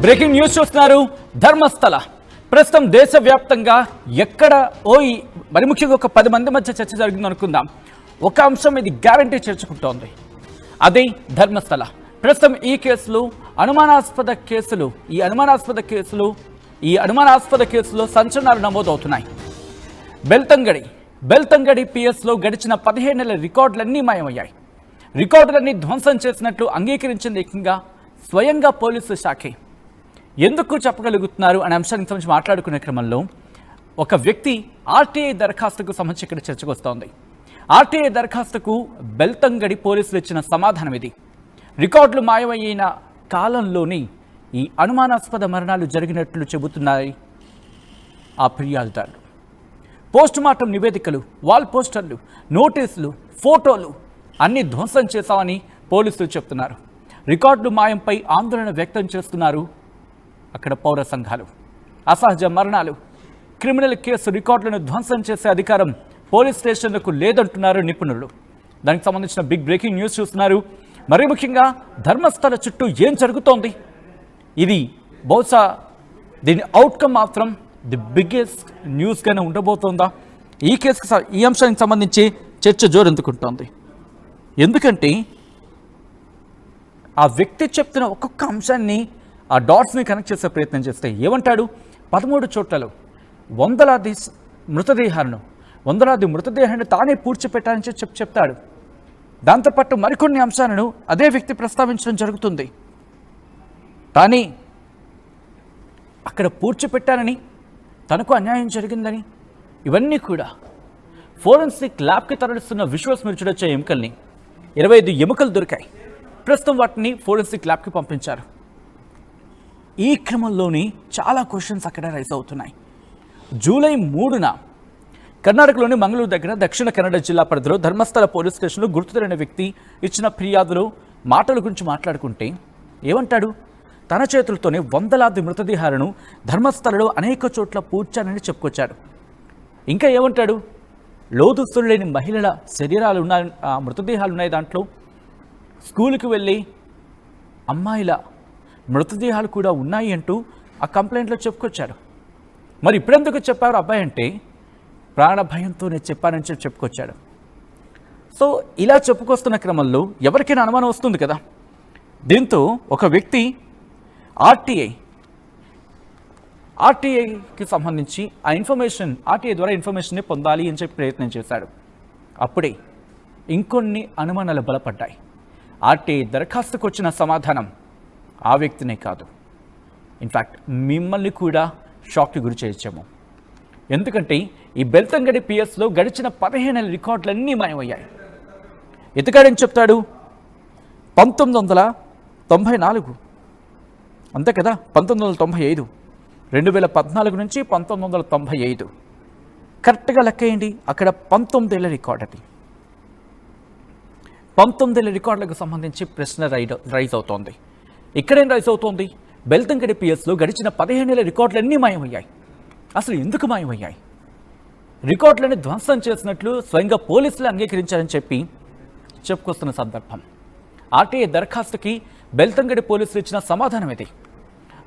Breaking news చూస్తున్నారు. ధర్మస్థల ప్రస్తుతం దేశవ్యాప్తంగా ఎక్కడ మరి ముఖ్యంగా ఒక 10 మంది మధ్య చర్చ జరిగింది అనుకుందాం. ఒక అంశం ఇది గ్యారంటీ చర్చకుంటోంది, అదే ధర్మస్థల. ప్రస్తుతం ఈ కేసులు అనుమానాస్పద కేసులో సంచలనాలు నమోదవుతున్నాయి. బెల్తంగడి పిఎస్లో గడిచిన 17 నెలల రికార్డులన్నీ మాయమయ్యాయి. రికార్డులన్నీ ధ్వంసం చేసినట్లు అంగీకరించింది ఏకంగా స్వయంగా పోలీసు శాఖే. ఎందుకు చెప్పగలుగుతున్నారు అనే అంశానికి సంబంధించి మాట్లాడుకునే క్రమంలో ఒక వ్యక్తి ఆర్టీఐ దరఖాస్తుకు సంబంధించి ఇక్కడ చర్చకు వస్తోంది. ఆర్టీఐ దరఖాస్తుకు బెల్తంగడి పోలీసులు ఇచ్చిన సమాధానం ఇది. రికార్డులు మాయమయ్యిన కాలంలోని ఈ అనుమానాస్పద మరణాలు జరిగినట్లు చెబుతున్నాయి ఆ ఫిర్యాదుదారులు. పోస్టుమార్టం నివేదికలు, వాల్ పోస్టర్లు, నోటీసులు, ఫోటోలు అన్ని ధ్వంసం చేశామని పోలీసులు చెప్తున్నారు. రికార్డులు మాయంపై ఆందోళన వ్యక్తం చేస్తున్నారు అక్కడ పౌర సంఘాలు. అసహజ మరణాలు, క్రిమినల్ కేసు రికార్డులను ధ్వంసం చేసే అధికారం పోలీస్ స్టేషన్లకు లేదంటున్నారు నిపుణులు. దానికి సంబంధించిన బిగ్ బ్రేకింగ్ న్యూస్ చూస్తున్నారు. మరీ ముఖ్యంగా ధర్మస్థల చుట్టూ ఏం జరుగుతోంది, ఇది బహుశా దీని అవుట్కమ్ మాత్రం ది బిగ్గెస్ట్ న్యూస్గానే ఉండబోతోందా? ఈ అంశానికి సంబంధించి చర్చ జోరెందుకుంటోంది. ఎందుకంటే ఆ వ్యక్తి చెప్తున్న ఒక్కొక్క అంశాన్ని, ఆ డాట్స్ని కనెక్ట్ చేసే ప్రయత్నం చేస్తే ఏమంటాడు? 13 చోట్లలో వందలాది మృతదేహాన్ని తానే పూడ్చిపెట్టాలని చెప్తాడు. దాంతోపాటు మరికొన్ని అంశాలను అదే వ్యక్తి ప్రస్తావించడం జరుగుతుంది. కానీ అక్కడ పూడ్చిపెట్టానని, తనకు అన్యాయం జరిగిందని, ఇవన్నీ కూడా ఫోరెన్సిక్ ల్యాబ్కి తరలిస్తున్న విజువల్స్ మీరు చూడొచ్చే ఎముకల్ని. 25 ఎముకలు దొరికాయి. ప్రస్తుతం వాటిని ఫోరెన్సిక్ ల్యాబ్కి పంపించారు. ఈ క్రమంలోని చాలా క్వశ్చన్స్ అక్కడ రైజ్ అవుతున్నాయి. జూలై 3న కర్ణాటకలోని మంగళూరు దగ్గర దక్షిణ కన్నడ జిల్లా పరిధిలో ధర్మస్థల పోలీస్ స్టేషన్లో గుర్తు తెలియని వ్యక్తి ఇచ్చిన ఫిర్యాదులో మాటల గురించి మాట్లాడుకుంటే ఏమంటాడు? తన చేతులతోనే వందలాది మృతదేహాలను ధర్మస్థలలో అనేక చోట్ల పూడ్చానని చెప్పుకొచ్చాడు. ఇంకా ఏమంటాడు? లోదుస్తులు లేని మహిళల శరీరాలు ఉన్నాయి, మృతదేహాలు ఉన్నాయి. దాంట్లో స్కూల్కి వెళ్ళి అమ్మాయిల మృతదేహాలు కూడా ఉన్నాయి అంటూ ఆ కంప్లైంట్లో చెప్పుకొచ్చాడు. మరి ఇప్పుడెందుకు చెప్పారు అబ్బాయి అంటే, ప్రాణ భయంతోనే చెప్పానని చెప్పుకొచ్చాడు. సో ఇలా చెప్పుకొస్తున్న క్రమంలో ఎవరికైనా అనుమానం వస్తుంది కదా. దీంతో ఒక వ్యక్తి ఆర్టీఐకి సంబంధించి ఆర్టీఐ ద్వారా ఇన్ఫర్మేషన్ని పొందాలి అని చెప్పి ప్రయత్నం చేశాడు. అప్పుడే ఇంకొన్ని అనుమానాలు బలపడ్డాయి. ఆర్టీఐ దరఖాస్తుకు వచ్చిన సమాధానం ఆ వ్యక్తినే కాదు, ఇన్ఫ్యాక్ట్ మిమ్మల్ని కూడా షాక్కి గురి చేయొచ్చాము. ఎందుకంటే ఈ బెల్తంగడి పిఎస్లో గడిచిన 15 నెలల రికార్డులన్నీ మాయమయ్యాయి. ఇతగాడని చెప్తాడు 1994, అంతే కదా, 1995, 2014 నుంచి 1995 కరెక్ట్గా లెక్కేయండి. అక్కడ 19 ఏళ్ల రికార్డు. అది 19 ఏళ్ల రికార్డులకు సంబంధించి ప్రశ్న రైజ్ అవుతోంది. ఇక్కడేం రైజ్ అవుతోంది? బెల్తంగడి పిఎస్లో గడిచిన 15 నెలల రికార్డులన్నీ మాయమయ్యాయి. అసలు ఎందుకు మాయమయ్యాయి? రికార్డులని ధ్వంసం చేసినట్లు స్వయంగా పోలీసులు అంగీకరించారని చెప్పుకొస్తున్న సందర్భం. ఆర్టీఐ దరఖాస్తుకి బెల్తంగడి పోలీసులు ఇచ్చిన సమాధానం ఇది.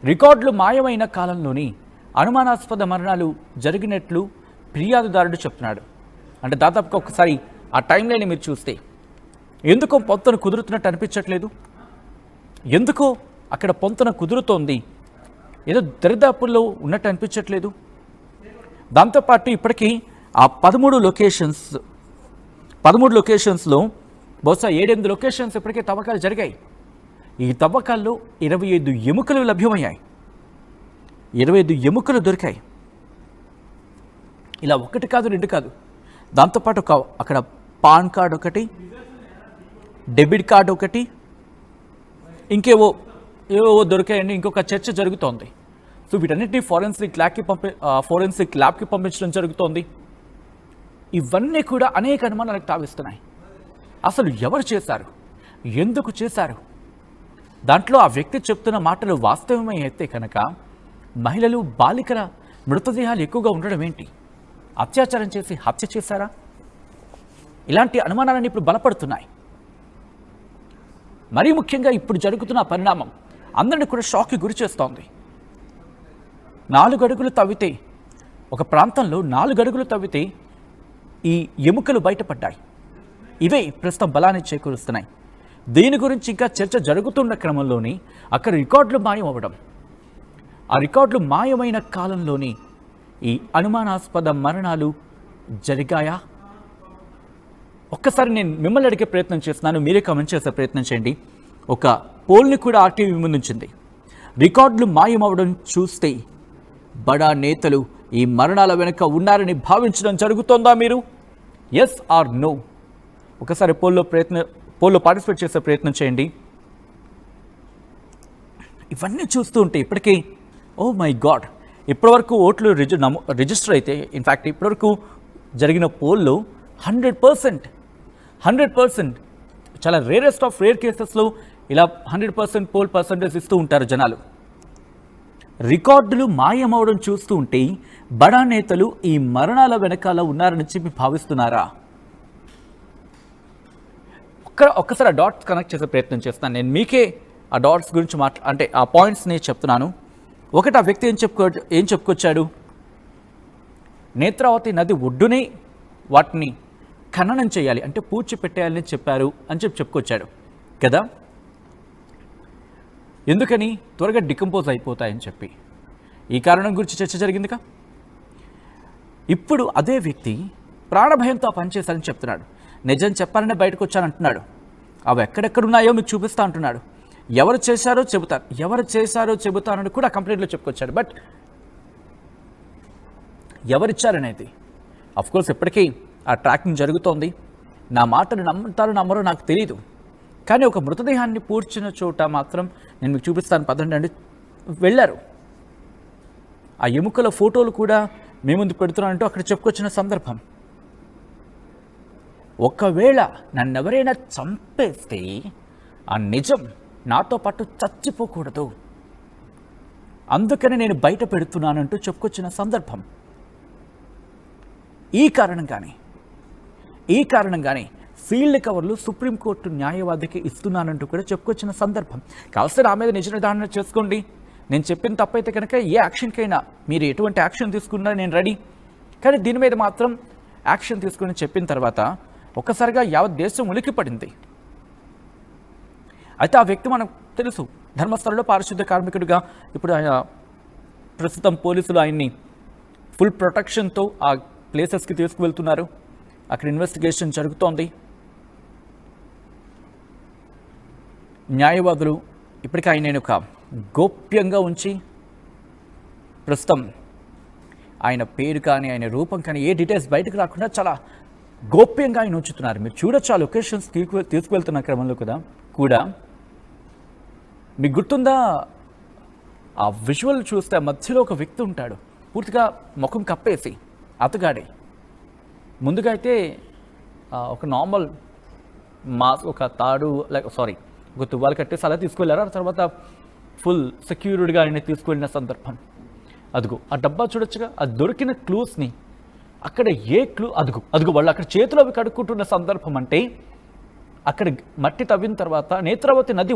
రికార్డులు మాయమైన కాలంలోని అనుమానాస్పద మరణాలు జరిగినట్లు ఫిర్యాదుదారుడు చెప్తున్నాడు. అంటే దాదాపుగా ఒకసారి ఆ టైం లైన్ మీరు చూస్తే ఎందుకో పొంతన కుదురుతున్నట్టు అనిపించట్లేదు. ఎందుకో అక్కడ పొంతన కుదురుతోంది, ఏదో దరిదాపుల్లో ఉన్నట్టు అనిపించట్లేదు. దాంతోపాటు ఇప్పటికీ ఆ 13 లొకేషన్స్లో బహుశా 7-8 లొకేషన్స్ ఇప్పటికే తవ్వకాలు జరిగాయి. ఈ తవ్వకాల్లో 25 ఎముకలు లభ్యమయ్యాయి, 25 ఎముకలు దొరికాయి. ఇలా 1 కాదు 2 కాదు. దాంతోపాటు అక్కడ పాన్ కార్డు ఒకటి, డెబిట్ కార్డు ఒకటి, ఇంకేవో దొరికాయండి. ఇంకొక చర్చ జరుగుతోంది. సో వీటన్నిటినీ ఫోరెన్సిక్ ల్యాబ్కి పంపించడం జరుగుతోంది. ఇవన్నీ కూడా అనేక అనుమానాలకు తావిస్తున్నాయి. అసలు ఎవరు చేశారు, ఎందుకు చేశారు? దాంట్లో ఆ వ్యక్తి చెప్తున్న మాటలు వాస్తవమే అయితే కనుక మహిళలు, బాలికల మృతదేహాలు ఎక్కువగా ఉండడం ఏంటి? అత్యాచారం చేసి హత్య చేశారా? ఇలాంటి అనుమానాలన్నీ ఇప్పుడు బలపడుతున్నాయి. మరీ ముఖ్యంగా ఇప్పుడు జరుగుతున్న పరిణామం అందరిని కూడా షాక్కి గురి చేస్తోంది. 4 అడుగులు తవ్వితే, ఒక ప్రాంతంలో 4 అడుగులు తవ్వితే ఈ ఎముకలు బయటపడ్డాయి. ఇవే ప్రస్తుతం బలాన్ని చేకూరుస్తున్నాయి. దీని గురించి ఇంకా చర్చ జరుగుతున్న క్రమంలోని అక్కడ రికార్డులు మాయం అవ్వడం, ఆ రికార్డులు మాయమైన కాలంలోని ఈ అనుమానాస్పద మరణాలు జరిగాయా? ఒక్కసారి నేను మిమ్మల్ని అడిగే ప్రయత్నం చేస్తున్నాను, మీరే కామెంట్ చేసే ప్రయత్నం చేయండి. ఒక పోల్ని కూడా ఆర్టీవీ ముందుంచింది. రికార్డులు మాయమవడం చూస్తే బడా నేతలు ఈ మరణాల వెనుక ఉన్నారని భావించడం జరుగుతోందా మీరు? Yes or no? ఒకసారి పోల్లో పార్టిసిపేట్ చేసే ప్రయత్నం చేయండి. ఇవన్నీ చూస్తూ ఉంటే ఇప్పటికీ ఓ మై గాడ్, ఇప్పటివరకు ఓట్లు రిజిస్టర్ అయితే, ఇన్ఫ్యాక్ట్ ఇప్పటివరకు జరిగిన పోల్లో 100% చాలా రేరెస్ట్ ఆఫ్ రేర్ కేసెస్లో ఇలా 100% పోల్ పర్సంటేజ్ ఇస్తూ ఉంటారు జనాలు. రికార్డులు మాయమవడం చూస్తూ ఉంటే బడా నేతలు ఈ మరణాల వెనకాల ఉన్నారని చెప్పి భావిస్తున్నారా? ఒక్కసారి ఆ డాట్స్ కనెక్ట్ చేసే ప్రయత్నం చేస్తాను. నేను మీకే ఆ డాట్స్ గురించి అంటే ఆ పాయింట్స్ని చెప్తున్నాను. ఒకటి, ఆ వ్యక్తి ఏం చెప్పుకొచ్చాడు? నేత్రావతి నది ఒడ్డునే వాటిని ఖననం చేయాలి, అంటే పూడ్చిపెట్టేయాలని చెప్పారు అని చెప్పుకొచ్చాడు కదా. ఎందుకని? త్వరగా డికంపోజ్ అయిపోతాయని చెప్పి. ఈ కారణం గురించి చర్చ జరిగిందిగా. ఇప్పుడు అదే వ్యక్తి ప్రాణభయంతో పనిచేశారని చెప్తున్నాడు. నిజం చెప్పాలని బయటకు వచ్చానంటున్నాడు. అవి ఎక్కడెక్కడున్నాయో మీకు చూపిస్తా అంటున్నాడు. ఎవరు చేశారో చెబుతానని కూడా కంప్లైంట్లో చెప్పుకొచ్చాడు. బట్ ఎవరిచ్చారనేది అఫ్కోర్స్ ఇప్పటికీ ఆ ట్రాకింగ్ జరుగుతోంది. నా మాటను నమ్ముతారో నమ్మరో నాకు తెలియదు, కానీ ఒక మృతదేహాన్ని పూడ్చిన చోట మాత్రం నేను మీకు చూపిస్తాను, పదండి అండి. వెళ్ళారు. ఆ ఎముకల ఫోటోలు కూడా మీ ముందు పెడుతున్నానంటూ అక్కడ చెప్పుకొచ్చిన సందర్భం. ఒకవేళ నన్నెవరైనా చంపేస్తే ఆ నిజం నాతో పాటు చచ్చిపోకూడదు, అందుకని నేను బయట పెడుతున్నానంటూ చెప్పుకొచ్చిన సందర్భం. ఈ కారణంగానే ఫీల్డ్ కవర్లు సుప్రీంకోర్టు న్యాయవాదికి ఇస్తున్నానంటూ కూడా చెప్పుకొచ్చిన సందర్భం. కావస్తే నా మీద నిజ నిర్ధారణ చేసుకోండి. నేను చెప్పిన తప్పైతే కనుక ఏ యాక్షన్కైనా మీరు ఎటువంటి యాక్షన్ తీసుకున్నా నేను రెడీ. కానీ దీని మీద మాత్రం యాక్షన్ తీసుకుని చెప్పిన తర్వాత ఒక్కసారిగా యావత్ దేశం ఉలిక్కిపడింది. అయితే ఆ వ్యక్తి మనకు తెలుసు, ధర్మస్థలంలో పారిశుద్ధ్య కార్మికుడిగా ఇప్పుడు ఆయన ప్రస్తుతం పోలీసులు ఆయన్ని ఫుల్ ప్రొటెక్షన్తో ఆ ప్లేసెస్కి తీసుకువెళ్తున్నారు. అక్కడ ఇన్వెస్టిగేషన్ జరుగుతోంది. న్యాయవాదులు ఇప్పటికీ ఆయన ఒక గోప్యంగా ఉంచి ప్రస్తుతం ఆయన పేరు కానీ ఆయన రూపం కానీ ఏ డీటెయిల్స్ బయటకు రాకుండా చాలా గోప్యంగా ఆయన ఉంచుతున్నారు. మీరు చూడొచ్చు ఆ లొకేషన్స్ తీసుకువెళ్తున్న క్రమంలో కూడా మీకు గుర్తుందా, ఆ విజువల్ చూస్తే మధ్యలో ఒక వ్యక్తి ఉంటాడు, పూర్తిగా ముఖం కప్పేసి అతగాడే. ముందుగా అయితే ఒక నార్మల్ ఒక తాడు ఒక తువ్వాలు కట్టేసి అలా తీసుకువెళ్ళారు. ఆ తర్వాత ఫుల్ సెక్యూర్డ్గా ఆయన తీసుకువెళ్ళిన సందర్భం. అదిగో ఆ డబ్బా చూడొచ్చుగా, ఆ దొరికిన క్లూస్ని అక్కడ ఏ క్లూ అదుగు వాళ్ళు అక్కడ చేతులు అవి కడుక్కుంటున్న సందర్భం. అంటే అక్కడ మట్టి తవ్విన తర్వాత నేత్రావతి నది